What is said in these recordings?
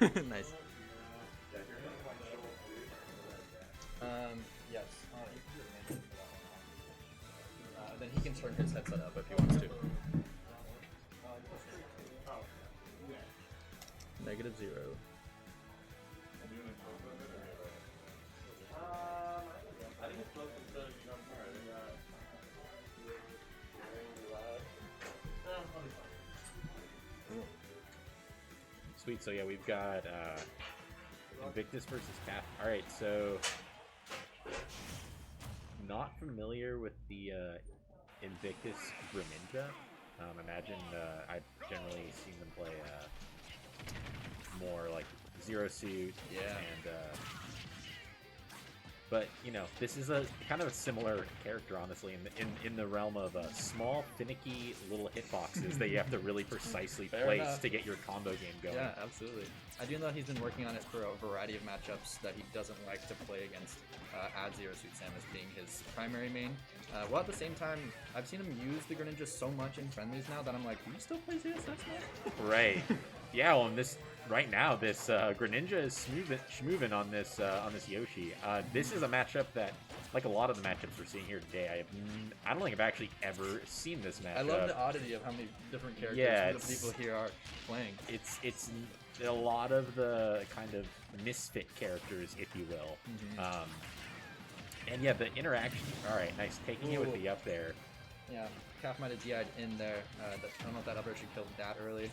Nice. Yes. Then he can turn his headset up if he wants to. -0. Sweet, so yeah, we've got Invictus versus Cap. Alright, so not familiar with the Invictus Greninja. Imagine I've generally seen them play more like Zero Suit, and but you know, this is a kind of a similar character, honestly, in the realm of small, finicky little hitboxes that you have to really precisely place to get your combo game going. Yeah, absolutely. I do know he's been working on it for a variety of matchups that he doesn't like to play against add Zero Suit Sam as being his primary main. While at the same time, I've seen him use the Greninja so much in friendlies now that I'm like, do you still play ZSS, man? Right. Yeah, well, this right now, this Greninja is schmoovin' on this Yoshi. This is a matchup that, like a lot of the matchups we're seeing here today, I don't think I've actually ever seen this matchup. I love the oddity of how many different characters the people here are playing. It's a lot of the kind of misfit characters, if you will. And yeah, the interaction. All right, nice taking it with the up there. Yeah, Calf might have DI'd in there. I don't know if that up should killed that early.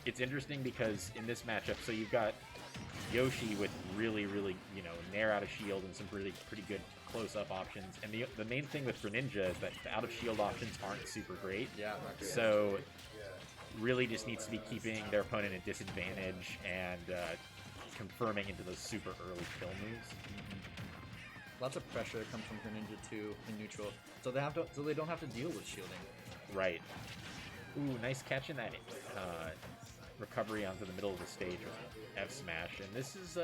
It's interesting because in this matchup, so you've got Yoshi with really, you know, nair out of shield and some pretty good close-up options. And the main thing with Greninja is that the out of shield options aren't super great. Yeah, not great. So really just needs to be keeping their opponent at disadvantage and confirming into those super early kill moves. Lots of pressure comes from Greninja too in neutral, so they don't have to deal with shielding. Right. Ooh, nice catch in that recovery onto the middle of the stage with F smash, and this is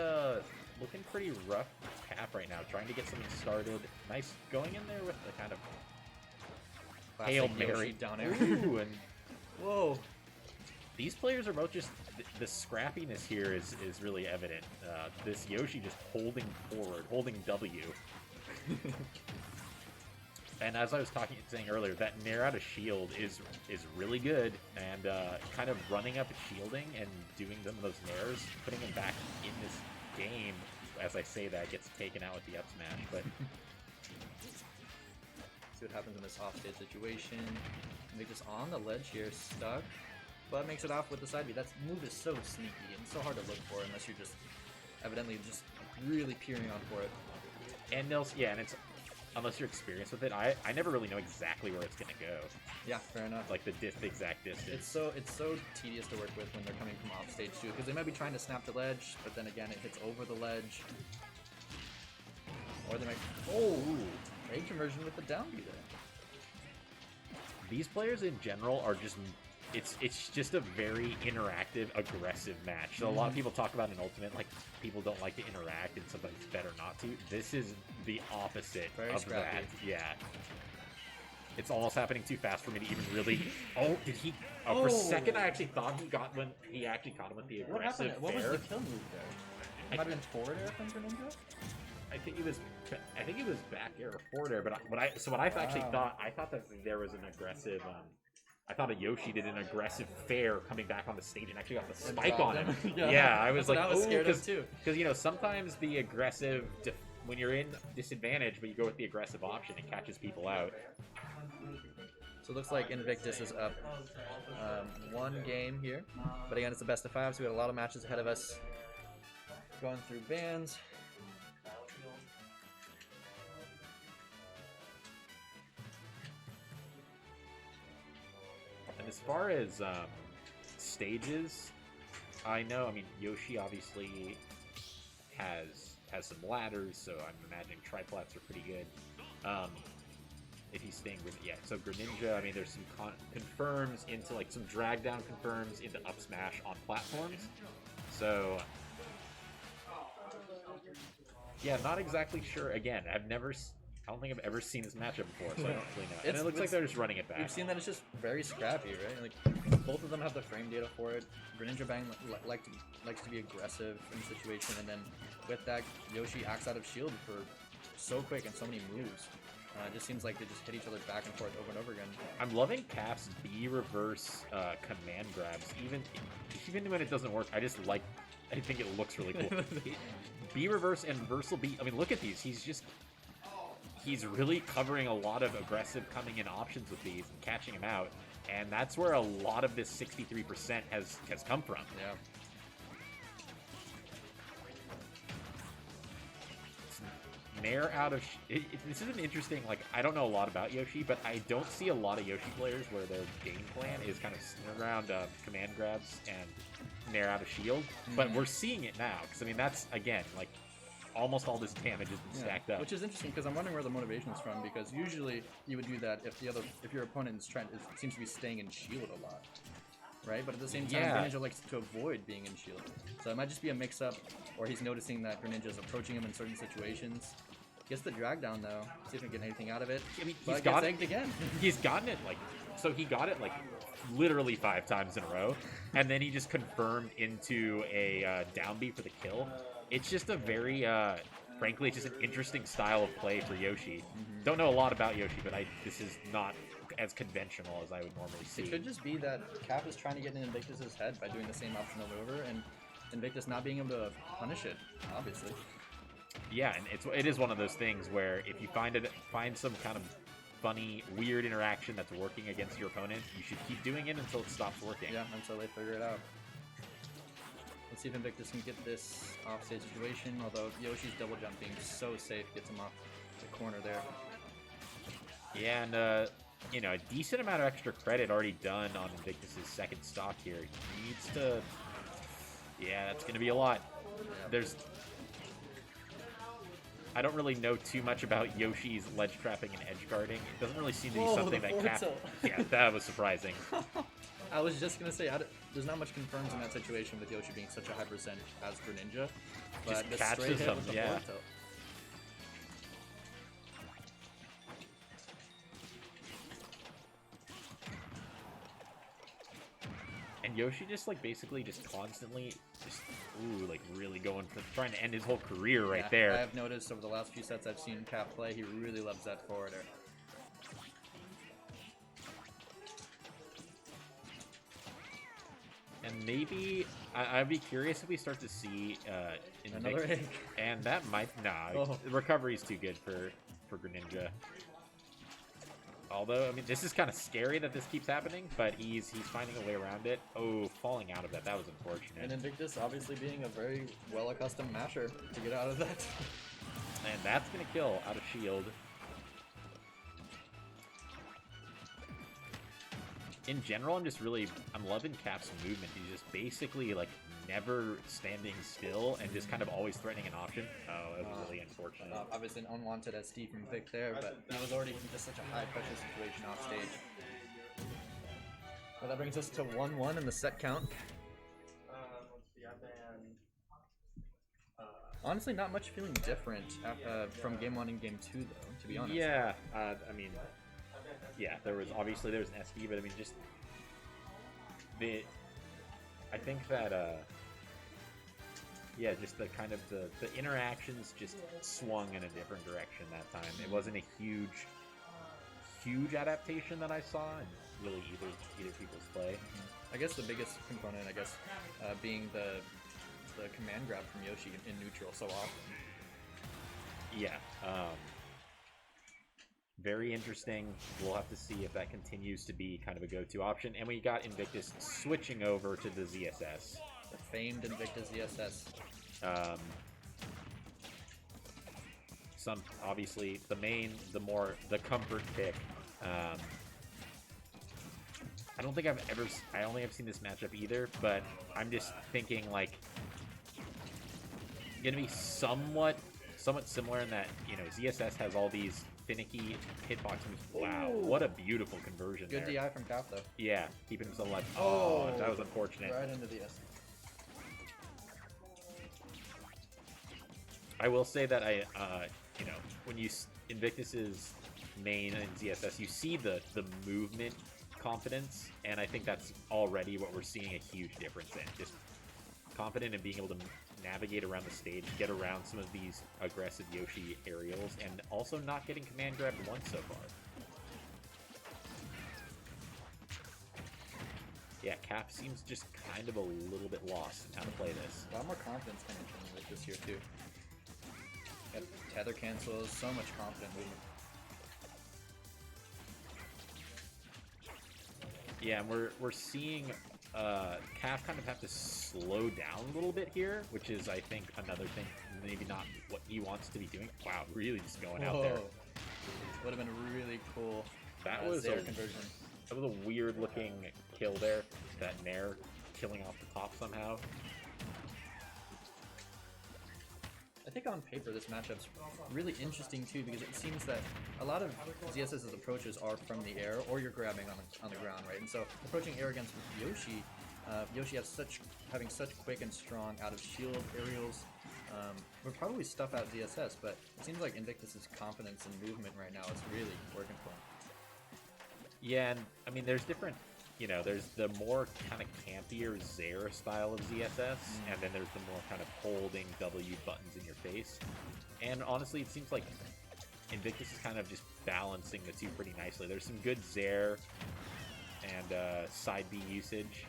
looking pretty rough for Cap right now, trying to get something started. Nice going in there with the kind of Hail Mary down air. Ooh, and whoa. These players are both just the scrappiness here is really evident. This Yoshi just holding forward, holding W. And as I was saying earlier, that nair out of shield is really good, and kind of running up shielding and doing some of those nairs, putting him back in this game. As I say that, gets taken out with the up smash, but see what happens in this offstage situation. Invictus on the ledge here, stuck, but makes it off with the side B. That move is so sneaky and so hard to look for unless you're just evidently just really peering on for it. And and it's unless you're experienced with it, I never really know exactly where it's gonna go. Yeah, fair enough. Like the exact distance. It's so tedious to work with when they're coming from off stage too, because they might be trying to snap the ledge, but then again it hits over the ledge. Or they might rage conversion with the down B there. These players in general are just it's just a very interactive, aggressive match. So a lot of people talk about in Ultimate, like, people don't like to interact and sometimes it's better not to. This is the opposite of that. Yeah. It's almost happening too fast for me to even really... Oh, did he... Oh, for a second I actually thought he actually caught him with the aggressive What was the kill move there? It might have been forward air from Greninja? I think it was back air or forward air, but what I actually thought, I thought that there was an aggressive... I thought a Yoshi did an aggressive fair coming back on the stage and actually got the spike on him. Yeah, I was like, I was scared of too. Because, you know, sometimes the aggressive, when you're in disadvantage, but you go with the aggressive option, it catches people out. So it looks like Invictus is up one game here. But again, it's the best of 5, so we got a lot of matches ahead of us. Going through bans. As far as stages, I mean, Yoshi obviously has some ladders, so I'm imagining triplats are pretty good. If he's staying with so Greninja, I mean, there's some confirms into, like, some drag down confirms into up smash on platforms. So yeah, not exactly sure. Again, I don't think I've ever seen this matchup before, so I don't really know. And It's- it looks like they're just running it back. We've seen that it's just very scrappy, right? Like both of them have the frame data for it. Greninja Bang likes to be aggressive in the situation, and then with that, Yoshi acts out of shield for so quick and so many moves. It just seems like they just hit each other back and forth over and over again. I'm loving Cap's B reverse command grabs. Even when it doesn't work, I think it looks really cool. B reverse and reversal B. I mean, look at these. He's really covering a lot of aggressive coming in options with these and catching him out. And that's where a lot of this 63% has come from. Yeah. Nair out of... this is an interesting... Like, I don't know a lot about Yoshi, but I don't see a lot of Yoshi players where their game plan is kind of around command grabs and Nair out of shield. But we're seeing it now. Because, I mean, that's, again, like, almost all this damage has been stacked up. Which is interesting, because I'm wondering where the motivation is from, because usually you would do that if your opponent seems to be staying in shield a lot. Right? But at the same time, Greninja likes to avoid being in shield. So it might just be a mix-up, or he's noticing that Greninja is approaching him in certain situations. Gets the drag down though. See if he can get anything out of it. I mean, he's got egged again. He's gotten it he got it literally 5 times in a row, and then he just confirmed into a down B for the kill. It's just a very, frankly, it's just an interesting style of play for Yoshi. Don't know a lot about Yoshi, but this is not as conventional as I would normally see. It could just be that Cap is trying to get in Invictus's head by doing the same option over and over, and Invictus not being able to punish it, obviously. Yeah, and it is one of those things where if you find some kind of funny, weird interaction that's working against your opponent, you should keep doing it until it stops working. Yeah, until they figure it out. Let's see if Invictus can get this offstage situation, although Yoshi's double jump being so safe gets him off the corner there. Yeah, and you know, a decent amount of extra credit already done on Invictus's second stock here. He needs to... Yeah, that's going to be a lot. Yeah. I don't really know too much about Yoshi's ledge trapping and edge guarding. It doesn't really seem to be something that Cap... Yeah, that was surprising. I was just going to say, there's not much confirms in that situation with Yoshi being such a high percent as Greninja. But Just the catches straight hit them, with the yeah. forward tilt. And Yoshi just basically constantly really going for trying to end his whole career right there. I have noticed over the last few sets I've seen Cap play, he really loves that forward air. And maybe I'd be curious if we start to see Another egg. And that might recovery's too good for Greninja. Although, I mean, this is kind of scary that this keeps happening, but he's finding a way around it. Oh, falling out of that was unfortunate. And Invictus obviously being a very well-accustomed masher to get out of that. And that's going to kill out of shield. In general, I'm loving Cap's movement. He's just basically, never standing still and just kind of always threatening an option. Oh, that was really unfortunate. Obviously an unwanted SD from Vic there, but he was already in just such a high-pressure situation off stage. Well, that brings us to 1-1 in the set count. Honestly, not much feeling different from Game 1 and Game 2, though, to be honest. Yeah, I mean... Yeah, there was an SD, but I mean, just I think that just the kind of the interactions just swung in a different direction that time. It wasn't a huge adaptation that I saw in really either people's play. I guess the biggest component, being the command grab from Yoshi in neutral so often. Yeah. Very interesting. We'll have to see if that continues to be kind of a go-to option. And we got Invictus switching over to the ZSS. The famed Invictus ZSS. Obviously, the comfort pick. I don't think I only have seen this matchup either, but I'm just thinking, gonna be somewhat similar in that, ZSS has all these finicky hitbox moves. Wow, what a beautiful conversion Good there. DI from Cap, though. Yeah, keeping himself alive. Oh, that was unfortunate. Right into the S. I will say that when Invictus's main in ZSS, you see the movement confidence, and I think that's already what we're seeing a huge difference in. Just confident in being able to navigate around the stage, get around some of these aggressive Yoshi aerials, and also not getting command grabbed once so far. Yeah, Cap seems just kind of a little bit lost in how to play this. A lot more confidence coming from Invictus here too. Got tether cancels, so much confident movement. Yeah, and we're seeing Cap kind of have to slow down a little bit here, which is, I think, another thing, maybe not what he wants to be doing. Wow, really just going out there. Would have been really cool. That was Zaire conversion. That was a weird-looking kill there. That Nair killing off the top somehow. I think on paper this matchup's really interesting too, because it seems that a lot of ZSS's approaches are from the air, or you're grabbing on the ground, right? And so approaching air against Yoshi, Yoshi having such quick and strong out of shield aerials, would probably stuff out ZSS, but it seems like Invictus's confidence and movement right now is really working for him. Yeah, and I mean, there's different, you know, there's the more kind of campier Zaire style of ZSS, and then there's the more kind of holding W buttons in your face. And honestly, it seems like Invictus is kind of just balancing the two pretty nicely. There's some good Zaire and side B usage,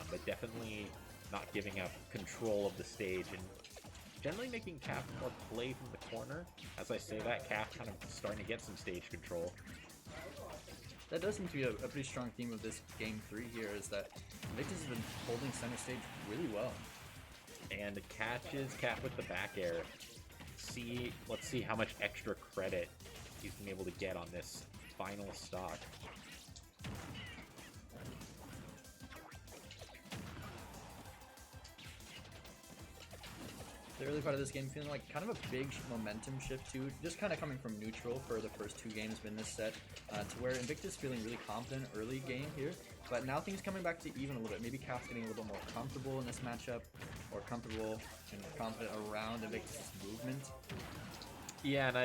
but definitely not giving up control of the stage, and generally making Cap more play from the corner. As I say that, Cap kind of starting to get some stage control. That does seem to be a pretty strong theme of this Game 3 here, is that Invictus has been holding center stage really well. And catches Cap with the back air. Let's see how much extra credit he's been able to get on this final stock. The early part of this game feeling like kind of a big momentum shift too, just kind of coming from neutral for the first two games in this set, to where Invictus feeling really confident early game here, but now things coming back to even a little bit. Maybe Cap's getting a little bit more comfortable in this matchup, or comfortable and confident around Invictus' movement. Yeah, and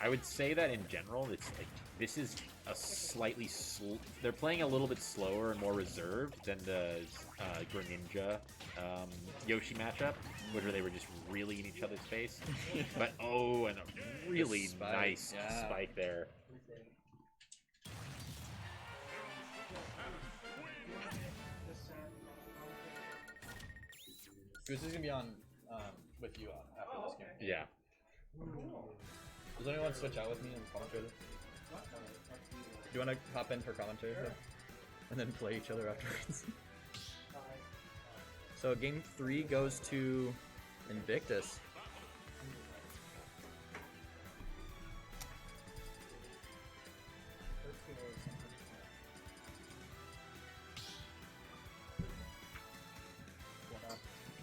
I would say that in general, it's like this is a slightly they're playing a little bit slower and more reserved than the Greninja Yoshi matchup, where they were just really in each other's face. But oh, and a really nice spike there. Goose is gonna be on with you after this game. Yeah. Does anyone switch out with me and commentary? Do you want to hop in for commentary? And then play each other afterwards? So game 3 goes to Invictus.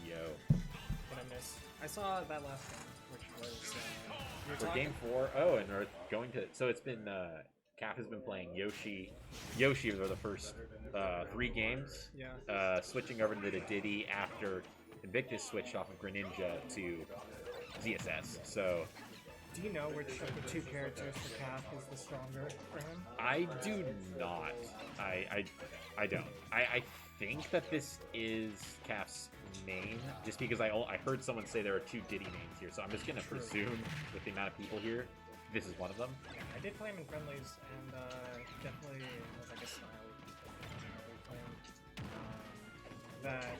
Yo. What I miss? I saw that last game, which was For game 4, oh, and we're going to. So it's been Cap has been playing Yoshi for the first 3 games. Yeah. Switching over to the Diddy after Invictus switched off of Greninja to ZSS. So. Do you know which of the two characters for Cap is the stronger for him? I do not. I don't. I think that this is Cap's main, just because I heard someone say there are 2 Diddy names here, so I'm just gonna presume with the amount of people here, this is one of them. I did play him in friendlies, and definitely was like a style that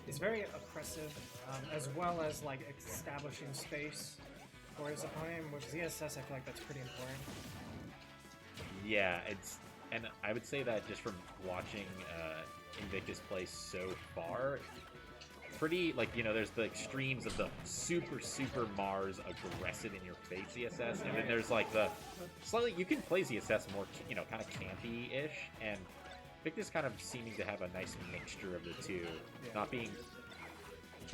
is very oppressive, as well as like establishing space for his opponent. With ZSS, I feel like that's pretty important. Yeah, and I would say that just from watching Invictus play so far, pretty, like, you know, there's the extremes of the super Mars aggressive in your face ZSS, and then there's like the slightly, you can play ZSS more, you know, kind of campy-ish, and Invictus kind of seeming to have a nice mixture of the two, not being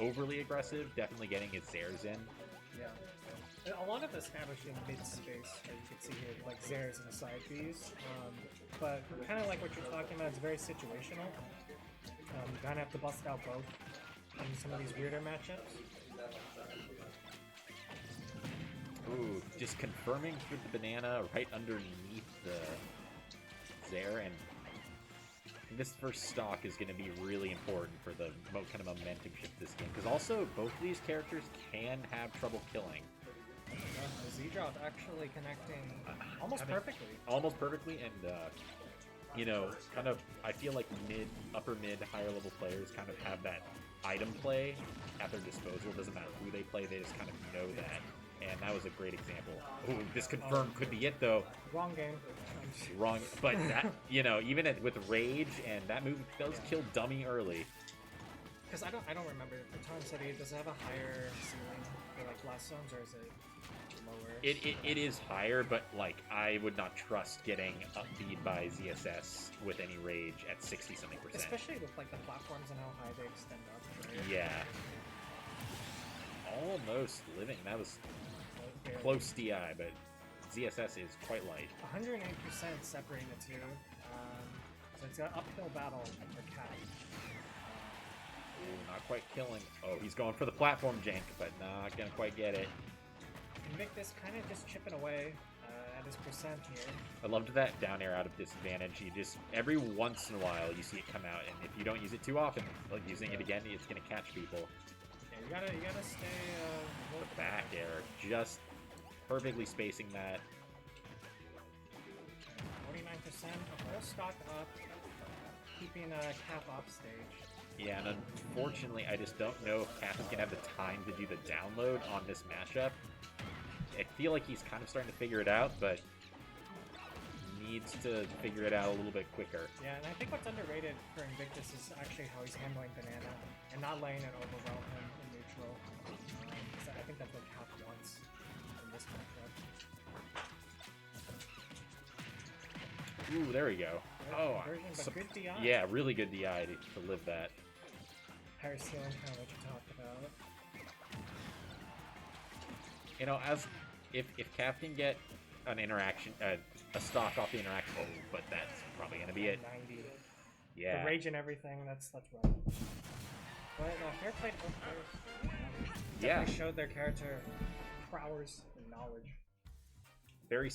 overly aggressive, definitely getting his Zairs in. Yeah. A lot of establishing mid-space, as you can see here, like Zairs and side Bs, but kind of like what you're talking about, it's very situational. You kind of have to bust out both in some of these weirder matchups. Ooh, just confirming for the banana right underneath the there, and this first stock is going to be really important for the kind of momentum shift this game, because also both of these characters can have trouble killing. Z-drop actually connecting almost perfectly. Almost perfectly, and you know, kind of, I feel like upper mid, higher level players kind of have that item play at their disposal. Doesn't matter who they play, they just kind of know that. And that was a great example. Ooh, this confirmed could be it though. Wrong game. Wrong, but that, you know, even with rage, and that move does kill dummy early. Because I don't remember. The Tom City, does it have a higher ceiling for like blast zones, or is it lower? It is higher, but like I would not trust getting upbeat by ZSS with any rage at 60-something%. Especially with like the platforms and how high they extend up. Right? Yeah. Almost living. That was Barely. close DI, but ZSS is quite light. 108% separating the two. So it's an uphill battle for Cat. Ooh, not quite killing. Oh, he's going for the platform jank, but not gonna quite get it. Invictus kind of just chipping away at his percent here. I loved that down air out of disadvantage. You just, every once in a while, you see it come out, and if you don't use it too often, like using it again, it's gonna catch people. Yeah, you gotta stay. The back air, just perfectly spacing that. 49%, a full stock up, keeping Cap off stage. Yeah, and unfortunately, I just don't know if Cap is gonna have the time to do the download on this matchup. I feel like he's kind of starting to figure it out, but needs to figure it out a little bit quicker. Yeah, and I think what's underrated for Invictus is actually how he's handling Banana and not letting it overwhelm him in neutral. So I think that's what Cap wants in this matchup. Ooh, there we go. Oh, Version, but good DI. yeah, really good DI to live that. Higher ceiling, kind of what you talked about. You know, as if Cap can get an interaction, a stock off the interaction, oh, but that's probably gonna be it. 90. Yeah. The rage and everything. That's right. But fair play to both players. Yeah. Definitely showed their character prowess and knowledge. Very